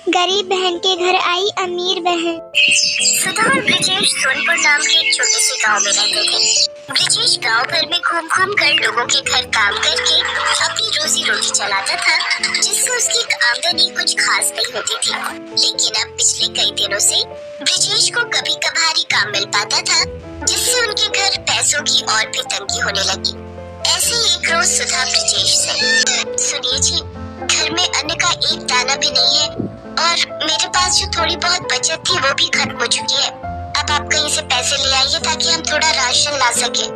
गरीब बहन के घर आई अमीर बहन। सुधा और ब्रिजेश सोनपुर नाम के एक छोटे से गांव में रहते थे। ब्रिजेश गांव भर में घूम घूम कर लोगों के घर काम करके अपनी रोजी रोटी चलाता था, जिससे उसकी आमदनी कुछ खास नहीं होती थी। लेकिन अब पिछले कई दिनों से ब्रिजेश को कभी कभार ही काम मिल पाता था, जिससे उनके घर पैसों की और भी तंगी होने लगी। ऐसे ही एक रोज सुधा ब्रिजेश से, सुनिए जी, घर में अन्न का एक दाना भी नहीं है और मेरे पास जो थोड़ी बहुत बचत थी वो भी खत्म हो चुकी है। अब आप कहीं से पैसे ले आइए ताकि हम थोड़ा राशन ला सके।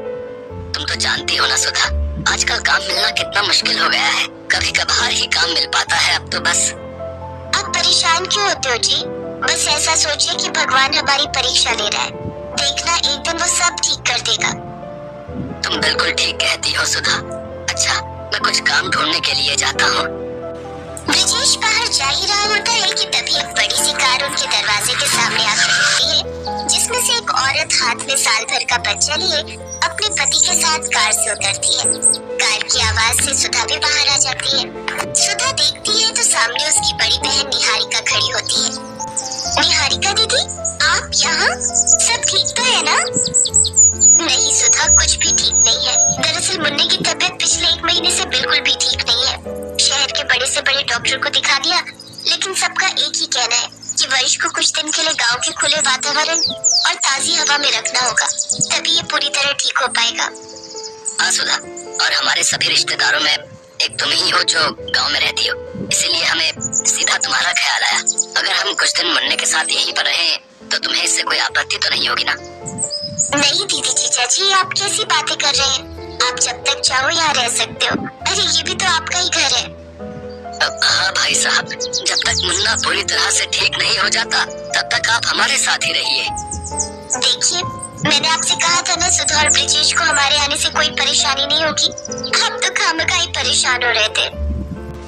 तुम तो जानती हो ना सुधा, आजकल काम मिलना कितना मुश्किल हो गया है। कभी कभार ही काम मिल पाता है अब तो बस। आप परेशान क्यों होते हो जी? बस ऐसा सोचिए कि भगवान हमारी परीक्षा ले रहा है, देखना एक दिन वो सब ठीक कर देगा। तुम बिल्कुल ठीक कहती हो सुधा। अच्छा, मैं कुछ काम ढूंढने के लिए जाता हूँ। ब्रिजेश बाहर जा ही रहा होता है कि तभी एक बड़ी सी कार उनके दरवाजे के सामने आकर रुकती है, जिसमें से एक औरत हाथ में साल भर का बच्चा लिए अपने पति के साथ कार से उतरती है। कार की आवाज से सुधा भी बाहर आ जाती है। सुधा देखती है तो सामने उसकी बड़ी बहन निहारिका खड़ी होती है। निहारिका दीदी, आप यहाँ? सब ठीक तो है ना? नहीं सुधा, कुछ भी ठीक नहीं है। दरअसल मुन्ने की तबीयत पिछले 1 महीने से बिल्कुल भी ठीक नहीं है। शहर के बड़े से बड़े डॉक्टर को दिखा दिया, लेकिन सबका एक ही कहना है कि वंश को कुछ दिन के लिए गांव के खुले वातावरण और ताजी हवा में रखना होगा, तभी ये पूरी तरह ठीक हो पाएगा। हाँ सुधा, और हमारे सभी रिश्तेदारों में एक तुम ही हो जो गांव में रहती हो, इसीलिए हमें सीधा तुम्हारा ख्याल आया। अगर हम कुछ दिन मुन्ने के साथ यहीं पर रहे तो तुम्हें इससे कोई आपत्ति तो नहीं होगी ना? नहीं दीदी जीजा जी, आप कैसी बातें कर रहे हैं? आप जब तक चाहो यहाँ रह सकते हो। अरे ये भी तो आपका ही घर है। हाँ भाई साहब, जब तक मुन्ना पूरी तरह से ठीक नहीं हो जाता तब तक आप हमारे साथ ही रहिए। देखिए, मैंने आपसे कहा था ना सुधा और ब्रिजेश को हमारे आने से कोई परेशानी नहीं होगी। आप तो खामखा ही परेशान हो रहे थे।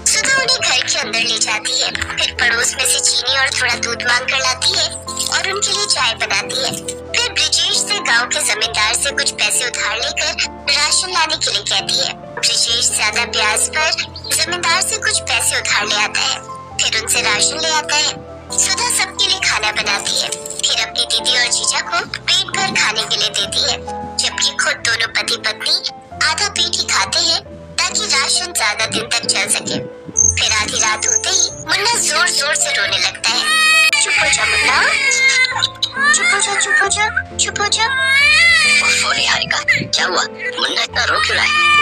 सुधा उन्हें घर के अंदर ले जाती है, फिर पड़ोस में से चीनी और थोड़ा दूध मांग कर लाती है और उनके लिए चाय बनाती है। फिर ब्रिजेश से गांव के जमींदार से कुछ पैसे उधार लेकर राशन लाने के लिए कहती है। ब्रिजेश ज्यादा ब्याज पर जमींदार से कुछ पैसे उधार ले आता है, फिर उनसे राशन ले आता है। सुधा सबके लिए खाना बनाती है, फिर अपनी दीदी और जीजा को पेट भर खाने के लिए देती है, जबकि खुद दोनों पति पत्नी आधा पेट ही खाते हैं ताकि राशन ज्यादा दिन तक चल सके। फिर आधी रात होते ही मुन्ना जोर जोर से रोने लगता है। चुप हो जा मुन्ना, चुप हो जा, चुप हो जा, चुप हो जा। ओफो निहारिका, क्या हुआ? मुन्ना इतना रो क्यों रहा है?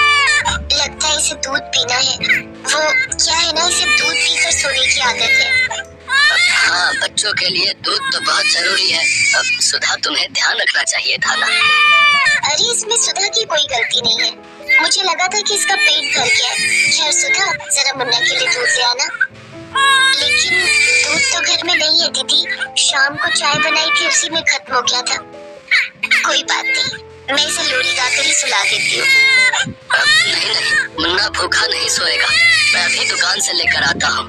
लगता है इसे दूध पीना है। वो क्या है ना, इसे दूध पीकर सोने की आदत है। हाँ, बच्चों के लिए दूध तो बहुत जरूरी है। अब सुधा, तुम्हें ध्यान रखना चाहिए था ना। अरे इसमें सुधा की कोई गलती नहीं है, मुझे लगा था कि इसका पेट भर गया है। खैर सुधा, जरा मुन्ना के लिए दूध ले आना। लेकिन दूध तो घर में नहीं है दीदी, शाम को चाय बनाई थी उसी में खत्म हो गया था। कोई बात नहीं, मैं इसे लोरी गाकर ही सुला देती हूँ। नहीं, मुन्ना भूखा नहीं सोएगा, मैं अभी दुकान से लेकर आता हूँ।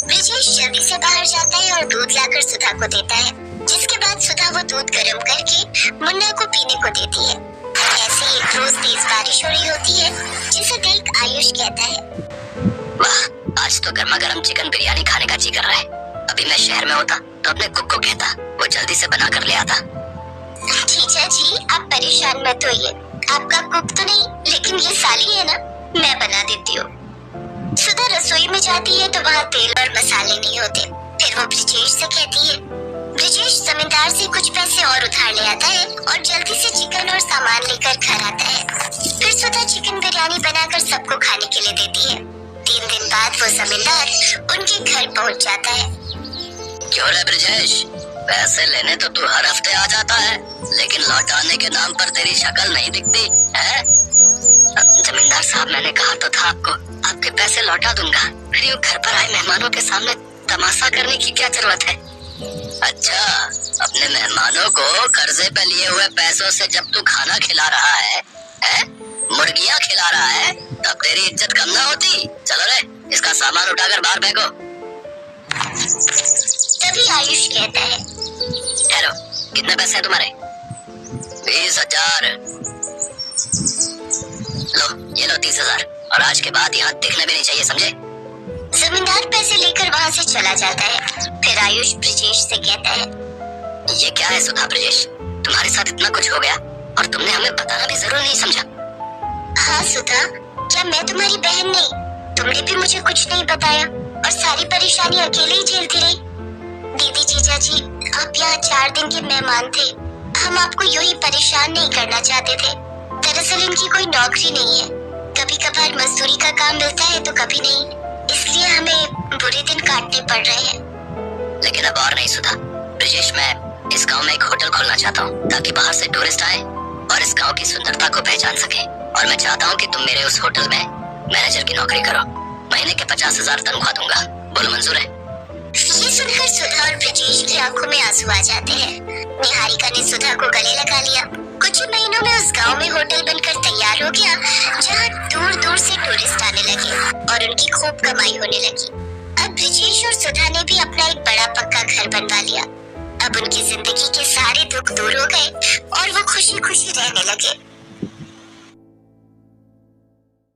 ब्रिजेश जल्दी से बाहर जाता है और दूध लाकर सुधा को देता है, जिसके बाद सुधा वो दूध गर्म करके मुन्ना को पीने को देती है। ऐसे एक रोज तेज बारिश हो रही होती है, जिसे देख आयुष कहता है, वाह, आज तो गर्मा गर्म चिकन बिरयानी खाने का जी कर रहा है। अभी मैं शहर में होता तो अपने कुक को कहता वो जल्दी से बना कर ले आता। जीजा जी, आप परेशान मत होइए, आपका कुक तो नहीं लेकिन ये साली है ना, मैं बना देती हूँ। सुधा रसोई में जाती है तो वहाँ तेल और मसाले नहीं होते। फिर वो ब्रिजेश से कहती है। ब्रिजेश जमींदार से कुछ पैसे और उधार ले आता है और जल्दी से चिकन और सामान लेकर घर आता है। फिर सुधा चिकन बिरयानी बनाकर सबको खाने के लिए देती है। 3 दिन बाद वो जमींदार उनके घर पहुँच जाता है। क्यों रे ब्रिजेश, पैसे लेने तो तू हर हफ्ते आ जाता है, लेकिन लौटाने के नाम पर तेरी शक्ल नहीं दिखती है। जमींदार साहब, मैंने कहा तो था आपको, आपके पैसे लौटा दूंगा, फिर यूं घर पर आए मेहमानों के सामने तमाशा करने की क्या जरूरत है? अच्छा, अपने मेहमानों को कर्जे पे लिए हुए पैसों से जब तू खाना खिला रहा है, मुर्गियां खिला रहा है, तब तेरी इज्जत कम ना होती? चलो रे, इसका सामान उठाकर बाहर फेंको। तभी आयुष कहता है, हेलो, कितने पैसे हैं तुम्हारे? 20,000। लो, ये लो 30,000, और आज के बाद यहाँ दिखने भी नहीं चाहिए, समझे? जमींदार पैसे लेकर वहाँ से चला जाता है। फिर आयुष ब्रिजेश से कहता है, ये क्या है सुधा ब्रिजेश, तुम्हारे साथ इतना कुछ हो गया और तुमने हमें बताना भी जरूर नहीं समझा। हाँ सुधा, क्या मैं तुम्हारी बहन नहीं? तुमने भी मुझे कुछ नहीं बताया और सारी परेशानी अकेले ही झेलती रही। दीदी जीजा जी, आप यहाँ 4 दिन के मेहमान थे। हम आपको यूं ही परेशान नहीं करना चाहते थे। दरअसल इनकी कोई नौकरी नहीं है, कभी कभार मजदूरी का काम मिलता है तो कभी नहीं, इसलिए हमें बुरे दिन काटने पड़ रहे हैं। लेकिन अब और नहीं सुधा ब्रिजेश, मैं इस गांव में एक होटल खोलना चाहता हूँ ताकि बाहर से टूरिस्ट आए और इस गांव की सुंदरता को पहचान सके। और मैं चाहता हूँ कि तुम मेरे उस होटल में मैनेजर की नौकरी करो। महीने के 50,000 तनख्वाह दूंगा। बोलो मंजूर है? ये सुनकर सुधा और ब्रिजेश की आंखों में आंसू आ जाते हैं। निहारिका ने सुधा को गले लगा लिया। कुछ ही महीनों में उस गांव में होटल बनकर तैयार हो गया, जहां दूर दूर से टूरिस्ट आने लगे और उनकी खूब कमाई होने लगी। अब ब्रिजेश और सुधा ने भी अपना एक बड़ा पक्का घर बनवा लिया। अब उनकी जिंदगी के सारे दुख दूर हो गए और वो खुशी खुशी रहने लगे।